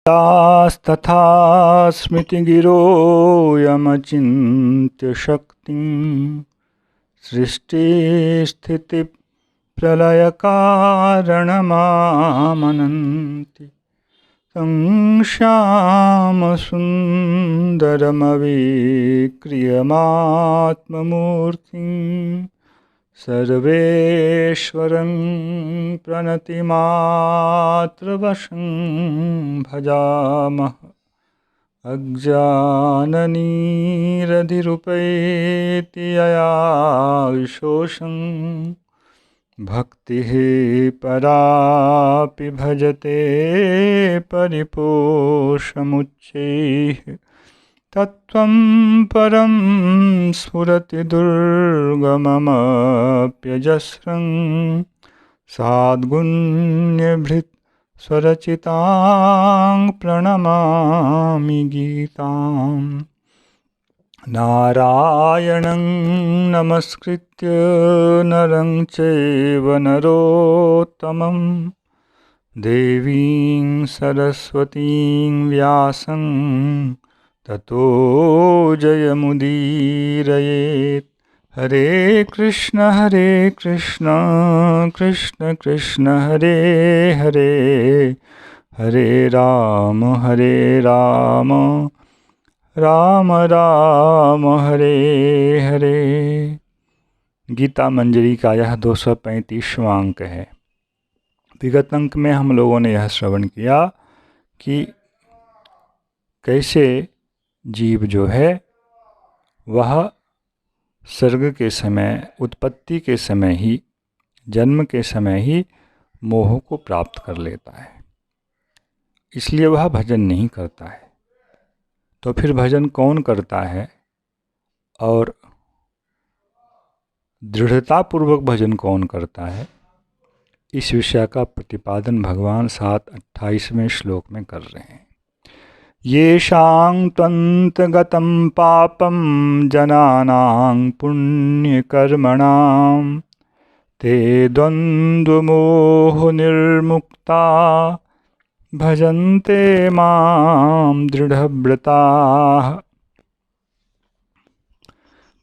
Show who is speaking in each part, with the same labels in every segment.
Speaker 1: तथा स्मृतिगिरोऽयमचिन्त्य शक्तिं सृष्टिस्थितिप्रलयकारणमामनन्ति तं श्यामसुन्दरमविक्रियमात्ममूर्तिं सर्वेश्वरं प्रणतिमात्रवशं भजामः। अज्ञाननिरधिरुपैति यया विशोषं भक्तिः परापि भजते परिपोषमुच्चैः तत्त्वं परं स्फुरति दुर्गममप्यजस्रं साद्गुण्यभृत् स्वरचितां प्रणमामि गीताम्। नारायणं नमस्कृत्य नरं चैव नरोत्तमं देवीं सरस्वतीं व्यासं ततो जयमुदीरयेत्। हरे कृष्ण कृष्ण कृष्ण हरे हरे, हरे राम राम राम हरे हरे। गीता मंजरी का यह 235वां अंक है। विगत अंक में हम लोगों ने यह श्रवण किया कि कैसे जीव जो है वह सर्ग के समय, उत्पत्ति के समय ही, जन्म के समय ही मोह को प्राप्त कर लेता है, इसलिए वह भजन नहीं करता है। तो फिर भजन कौन करता है और दृढ़तापूर्वक भजन कौन करता है, इस विषय का प्रतिपादन भगवान 7-28वें श्लोक में कर रहे हैं। येषां त्वन्तगतं पापं जनानां पुण्यकर्मणां ते द्वन्द्वमोह निर्मुक्ता भजन्ते मां दृढ़व्रताः।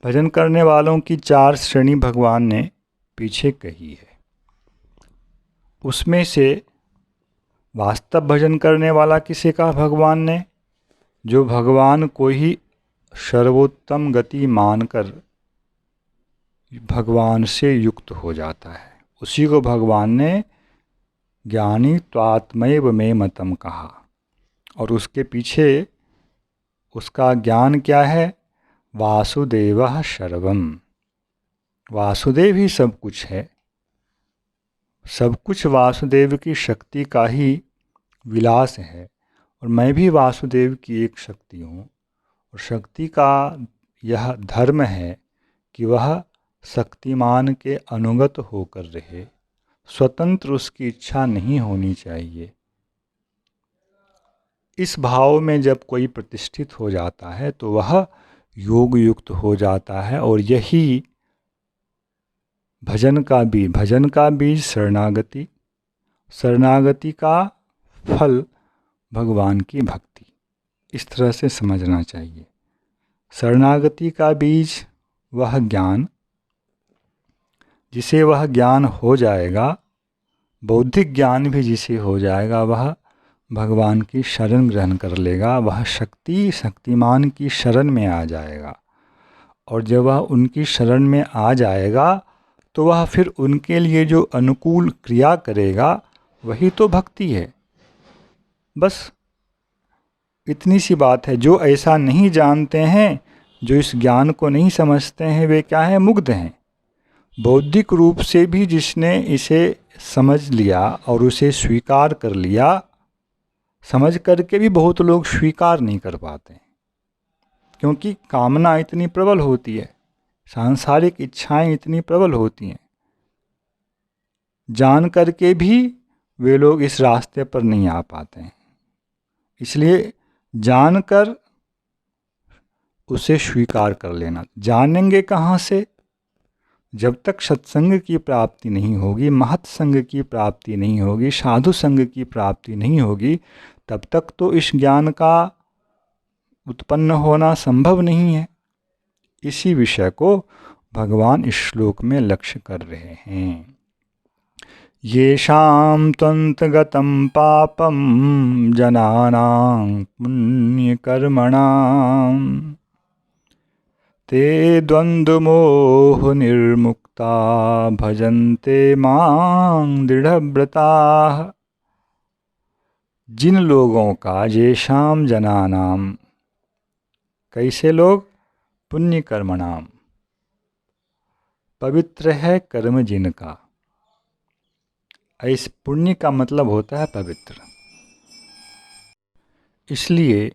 Speaker 1: भजन करने वालों की 4 श्रेणी भगवान ने पीछे कही है। उसमें से वास्तव भजन करने वाला किसे कहा भगवान ने? जो भगवान को ही सर्वोत्तम गति मानकर भगवान से युक्त हो जाता है, उसी को भगवान ने ज्ञानी त्वात्मैव मे मतम कहा। और उसके पीछे उसका ज्ञान क्या है? वासुदेवः सर्वम। वासुदेव ही सब कुछ है, सब कुछ वासुदेव की शक्ति का ही विलास है। और मैं भी वासुदेव की एक शक्ति हूँ। और शक्ति का यह धर्म है कि वह शक्तिमान के अनुगत होकर रहे, स्वतंत्र उसकी इच्छा नहीं होनी चाहिए। इस भाव में जब कोई प्रतिष्ठित हो जाता है तो वह योग युक्त हो जाता है। और यही भजन का बीज शरणागति, शरणागति का फल भगवान की भक्ति। इस तरह से समझना चाहिए। शरणागति का बीज वह ज्ञान, जिसे वह ज्ञान हो जाएगा, बौद्धिक ज्ञान भी जिसे हो जाएगा, वह भगवान की शरण ग्रहण कर लेगा, वह शक्तिमान की शरण में आ जाएगा। और जब वह उनकी शरण में आ जाएगा तो वह फिर उनके लिए जो अनुकूल क्रिया करेगा वही तो भक्ति है। बस इतनी सी बात है। जो ऐसा नहीं जानते हैं, जो इस ज्ञान को नहीं समझते हैं, वे क्या है? मुग्ध हैं। बौद्धिक रूप से भी जिसने इसे समझ लिया और उसे स्वीकार कर लिया, समझ करके भी बहुत लोग स्वीकार नहीं कर पाते, क्योंकि कामना इतनी प्रबल होती है, सांसारिक इच्छाएं इतनी प्रबल होती हैं। जान करके भी वे लोग इस रास्ते पर नहीं आ पाते हैं। इसलिए जानकर उसे स्वीकार कर लेना। जानेंगे कहाँ से? जब तक सत्संग की प्राप्ति नहीं होगी, महत संग की प्राप्ति नहीं होगी, साधु संग की प्राप्ति नहीं होगी, तब तक तो इस ज्ञान का उत्पन्न होना संभव नहीं है। इसी विषय को भगवान इस श्लोक में लक्ष्य कर रहे हैं। येषां त्वन्तगतं पापं जनानां पुण्यकर्मणां ते द्वन्द्वमोहनिर्मुक्ता भजन्ते मां दृढ़व्रताः। जिन लोगों का, येषां जनानां, कैसे लोग? पुण्य कर्मणाम, पवित्र है कर्म जिनका। इस पुण्य का मतलब होता है पवित्र। इसलिए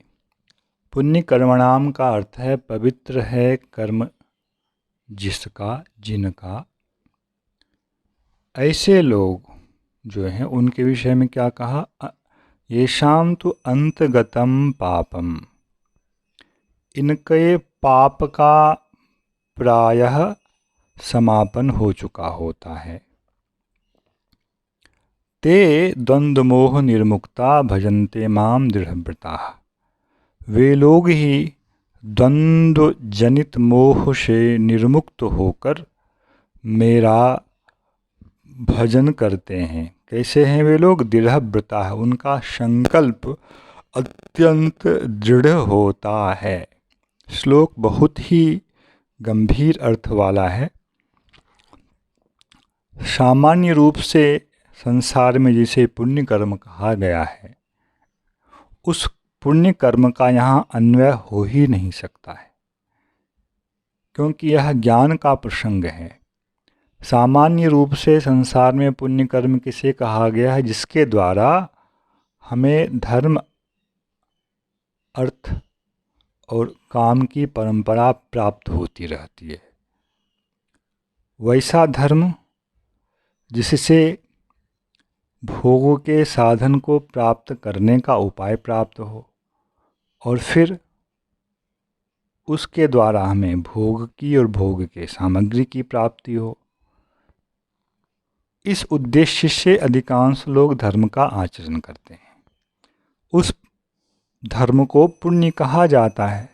Speaker 1: पुण्य कर्मणाम का अर्थ है पवित्र है कर्म जिसका, जिनका। ऐसे लोग जो हैं उनके विषय में क्या कहा? येषां तु अंतगतम पापम, इनके पाप का प्रायः समापन हो चुका होता है। ते द्वंद्वमोह निर्मुक्ता भजन्ते माम दृढ़व्रताः। वे लोग ही द्वंद्व जनित मोह से निर्मुक्त होकर मेरा भजन करते हैं। कैसे हैं वे लोग? दृढ़व्रताः, उनका संकल्प अत्यंत दृढ़ होता है। श्लोक बहुत ही गंभीर अर्थ वाला है। सामान्य रूप से संसार में जिसे पुण्य कर्म कहा गया है, उस पुण्य कर्म का यहाँ अन्वय हो ही नहीं सकता है, क्योंकि यह ज्ञान का प्रसंग है। सामान्य रूप से संसार में पुण्य कर्म किसे कहा गया है? जिसके द्वारा हमें धर्म, अर्थ और काम की परंपरा प्राप्त होती रहती है। वैसा धर्म जिससे भोगों के साधन को प्राप्त करने का उपाय प्राप्त हो और फिर उसके द्वारा हमें भोग की और भोग के सामग्री की प्राप्ति हो। इस उद्देश्य से अधिकांश लोग धर्म का आचरण करते हैं। उस धर्म को पुण्य कहा जाता है,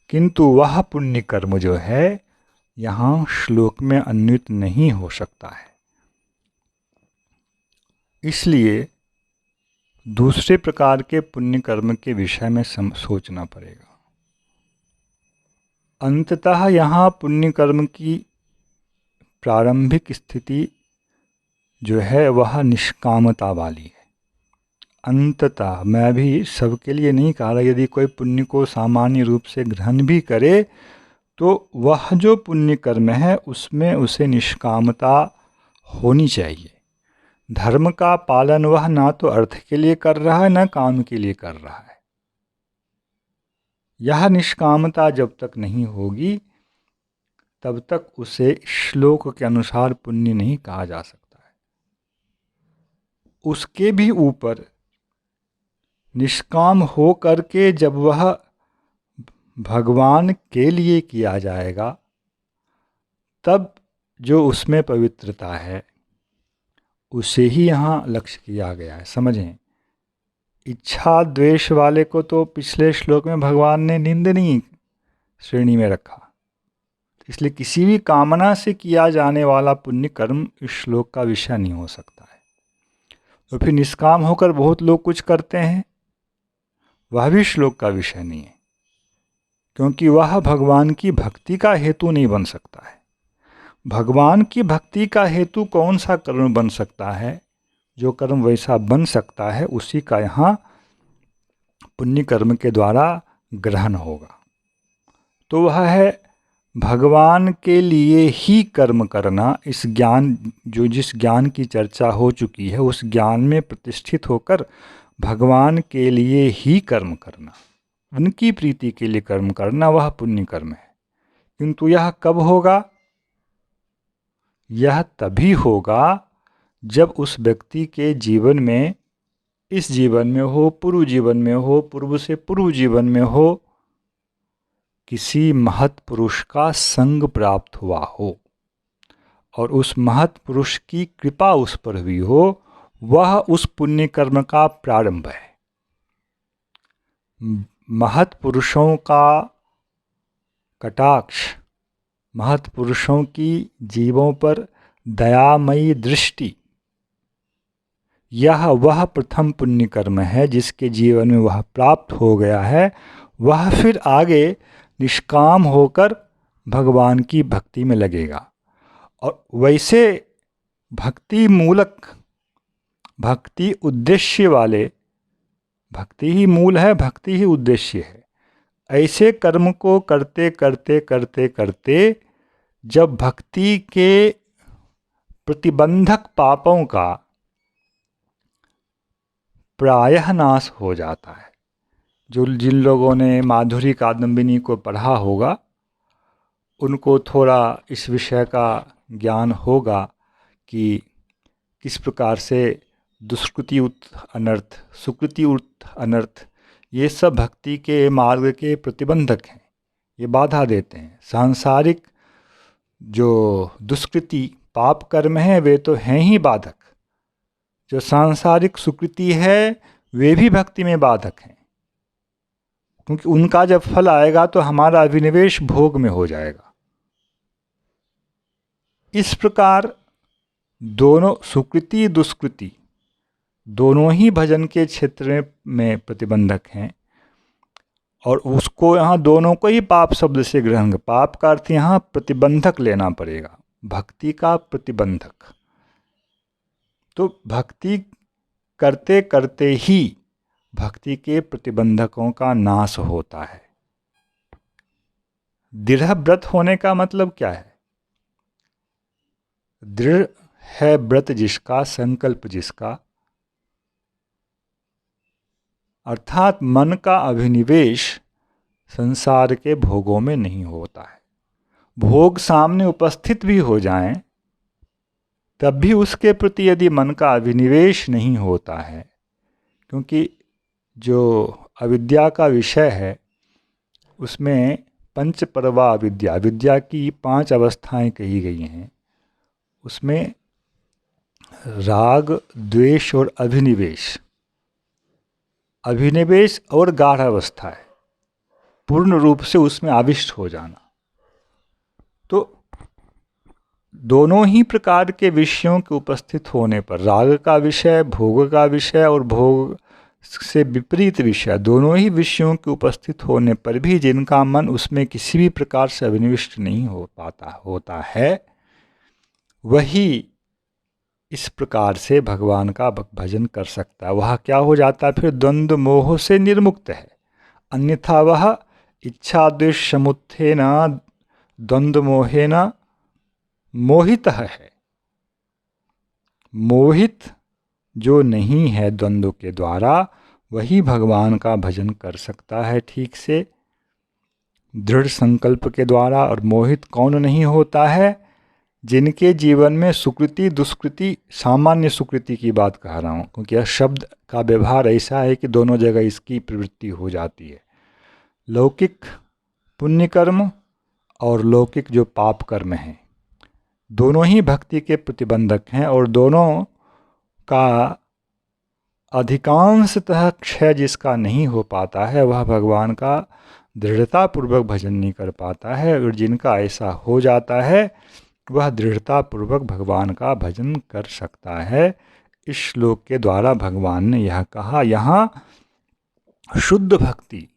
Speaker 1: किंतु वह पुण्य कर्म जो है यहाँ श्लोक में अन्वित नहीं हो सकता है। इसलिए दूसरे प्रकार के पुण्य कर्म के विषय में सोचना पड़ेगा। अंततः यहाँ पुण्य कर्म की प्रारंभिक स्थिति जो है वह निष्कामता वाली है। अंततः, मैं भी सबके लिए नहीं कह रहा, यदि कोई पुण्य को सामान्य रूप से ग्रहण भी करे तो वह जो पुण्य कर्म है उसमें उसे निष्कामता होनी चाहिए। धर्म का पालन वह ना तो अर्थ के लिए कर रहा है ना काम के लिए कर रहा है। यह निष्कामता जब तक नहीं होगी तब तक उसे श्लोक के अनुसार पुण्य नहीं कहा जा सकता है। उसके भी ऊपर निष्काम हो करके जब वह भगवान के लिए किया जाएगा तब जो उसमें पवित्रता है उसे ही यहाँ लक्ष्य किया गया है। समझें, इच्छा द्वेष वाले को तो पिछले श्लोक में भगवान ने निंदनीय श्रेणी में रखा। इसलिए किसी भी कामना से किया जाने वाला पुण्य कर्म इस श्लोक का विषय नहीं हो सकता है। तो फिर निष्काम होकर बहुत लोग कुछ करते हैं, वह भी श्लोक का विषय नहीं है, क्योंकि वह भगवान की भक्ति का हेतु नहीं बन सकता है। भगवान की भक्ति का हेतु कौन सा कर्म बन सकता है? जो कर्म वैसा बन सकता है उसी का यहाँ पुण्य कर्म के द्वारा ग्रहण होगा। तो वह है भगवान के लिए ही कर्म करना। इस ज्ञान, जो जिस ज्ञान की चर्चा हो चुकी है उस ज्ञान में प्रतिष्ठित होकर भगवान के लिए ही कर्म करना, उनकी प्रीति के लिए कर्म करना, वह पुण्य कर्म है। किंतु यह कब होगा? यह तभी होगा जब उस व्यक्ति के जीवन में, इस जीवन में हो, पूर्व जीवन में हो, पूर्व से पूर्व जीवन में हो, किसी महत् पुरुष का संग प्राप्त हुआ हो और उस महत् पुरुष की कृपा उस पर हुई हो, वह उस पुण्य कर्म का प्रारंभ है। महत्पुरुषों का कटाक्ष, महत्पुरुषों की जीवों पर दयामयी दृष्टि, यह वह प्रथम पुण्य कर्म है जिसके जीवन में वह प्राप्त हो गया है। वह फिर आगे निष्काम होकर भगवान की भक्ति में लगेगा। और वैसे भक्ति मूलक, भक्ति उद्देश्य वाले, भक्ति ही मूल है, भक्ति ही उद्देश्य है, ऐसे कर्म को करते करते करते करते जब भक्ति के प्रतिबंधक पापों का प्रायः नाश हो जाता है। जिन लोगों ने माधुरी कादम्बिनी को पढ़ा होगा उनको थोड़ा इस विषय का ज्ञान होगा कि किस प्रकार से दुष्कृति उत अनर्थ, सुकृति उत अनर्थ, ये सब भक्ति के मार्ग के प्रतिबंधक हैं, ये बाधा देते हैं। सांसारिक जो दुष्कृति पाप कर्म है वे तो हैं ही बाधक, जो सांसारिक सुकृति है वे भी भक्ति में बाधक हैं, क्योंकि उनका जब फल आएगा तो हमारा अभिनिवेश भोग में हो जाएगा। इस प्रकार दोनों सुकृति दुष्कृति दोनों ही भजन के क्षेत्र में प्रतिबंधक हैं, और उसको यहाँ दोनों को ही पाप शब्द से ग्रहण, पाप का अर्थ यहाँ प्रतिबंधक लेना पड़ेगा, भक्ति का प्रतिबंधक। तो भक्ति करते करते ही भक्ति के प्रतिबंधकों का नाश होता है। दृढ़ व्रत होने का मतलब क्या है? दृढ़ है व्रत जिसका, संकल्प जिसका, अर्थात मन का अभिनिवेश संसार के भोगों में नहीं होता है। भोग सामने उपस्थित भी हो जाएं तब भी उसके प्रति यदि मन का अभिनिवेश नहीं होता है, क्योंकि जो अविद्या का विषय है उसमें पंच परवा विद्या, विद्या की 5 अवस्थाएं कही गई हैं। उसमें राग, द्वेष और अभिनिवेश, अभिनिवेश और गाढ़ अवस्था है, पूर्ण रूप से उसमें आविष्ट हो जाना। तो दोनों ही प्रकार के विषयों के उपस्थित होने पर, राग का विषय, भोग का विषय और भोग से विपरीत विषय, दोनों ही विषयों के उपस्थित होने पर भी जिनका मन उसमें किसी भी प्रकार से अभिनिविष्ट नहीं हो पाता होता है, वही इस प्रकार से भगवान का भजन कर सकता है। वह क्या हो जाता है? फिर द्वंद्व मोह से निर्मुक्त है। अन्यथा वह इच्छा द्वेष समुत्थेन द्वंद्व मोहेन मोहित है। मोहित जो नहीं है द्वंद्व के द्वारा, वही भगवान का भजन कर सकता है ठीक से, दृढ़ संकल्प के द्वारा। और मोहित कौन नहीं होता है? जिनके जीवन में सुकृति दुष्कृति, सामान्य सुकृति की बात कह रहा हूँ, क्योंकि यह शब्द का व्यवहार ऐसा है कि दोनों जगह इसकी प्रवृत्ति हो जाती है। लौकिक पुण्य कर्म और लौकिक जो पाप कर्म हैं, दोनों ही भक्ति के प्रतिबंधक हैं, और दोनों का अधिकांशतः क्षय जिसका नहीं हो पाता है वह भगवान का दृढ़तापूर्वक भजन नहीं कर पाता है, और जिनका ऐसा हो जाता है वह दृढ़तापूर्वक भगवान का भजन कर सकता है। इस श्लोक के द्वारा भगवान ने यह कहा। यहाँ शुद्ध भक्ति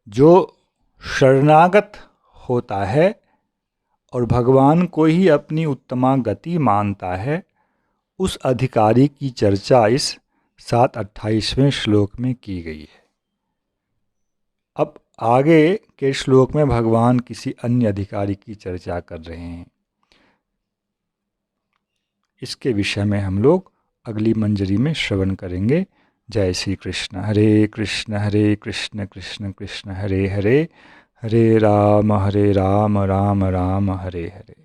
Speaker 1: जो शरणागत होता है और भगवान को ही अपनी उत्तमा गति मानता है, उस अधिकारी की चर्चा इस 7-28वें श्लोक में की गई है। अब आगे के श्लोक में भगवान किसी अन्य अधिकारी की चर्चा कर रहे हैं। इसके विषय में हम लोग अगली मंजरी में श्रवण करेंगे। जय श्री कृष्ण। हरे कृष्ण कृष्ण कृष्ण हरे हरे, हरे राम राम राम हरे हरे।